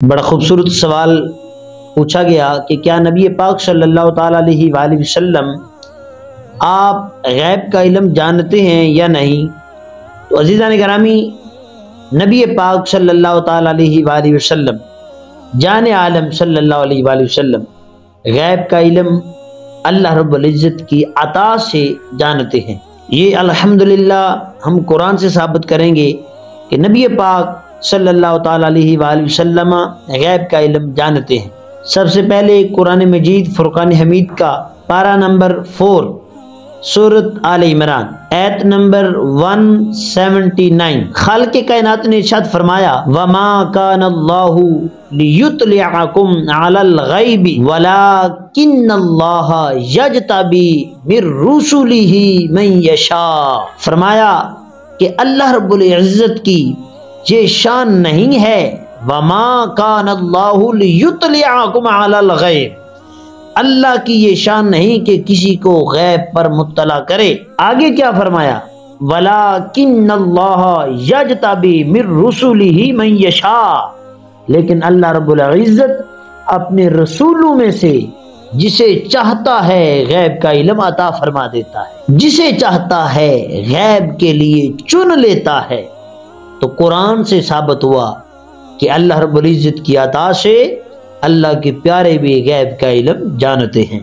بڑا خوبصورت سوال پوچھا گیا کہ کیا نبی پاک صلی اللہ تعالیٰ علیہ وآلہ وسلم آپ غیب کا علم جانتے ہیں یا نہیں؟ تو عزیزان گرامی، نبی پاک صلی اللہ تعالیٰ علیہ وآلہ وسلم، جان عالم صلی اللہ علیہ وآلہ وسلم غیب کا علم اللہ رب العزت کی عطا سے جانتے ہیں۔ یہ الحمدللہ ہم قرآن سے ثابت کریں گے کہ نبی پاک صلی اللہ تعالیٰ علیہ وآلہ وسلم غیب کا علم جانتے ہیں۔ سب سے پہلے قرآن مجید فرقان حمید کا پارہ نمبر 4 سورۃ آل عمران ایت نمبر 179، خالق کائنات نے ارشاد فرمایا وَمَا كَانَ اللَّهُ لِيُطْلِعَكُمْ عَلَى الْغَيْبِ وَلَكِنَّ اللَّهَ يَجْتَبِي مِن رُّسُلِهِ مَن يَشَاءُ۔ فرمایا کہ اللہ رب العزت کی یہ شان نہیں ہے وَمَا كَانَ اللَّهُ لِيُطْلِعَكُمْ عَلَى الْغَيْبِ، اللہ کی یہ شان نہیں کہ کسی کو غیب پر مطلع کرے۔ آگے کیا فرمایا وَلَكِنَّ اللَّهَ يَجْتَبِي مِن رُّسُلِهِ مَن يَشَاءُ، لیکن اللہ رب العزت اپنے رسولوں میں سے جسے چاہتا ہے غیب کا علم عطا فرما دیتا ہے، جسے چاہتا ہے غیب کے لیے چن لیتا ہے۔ تو قرآن سے ثابت ہوا کہ اللہ رب العزت کی عطا سے اللہ کے پیارے بھی غیب کا علم جانتے ہیں۔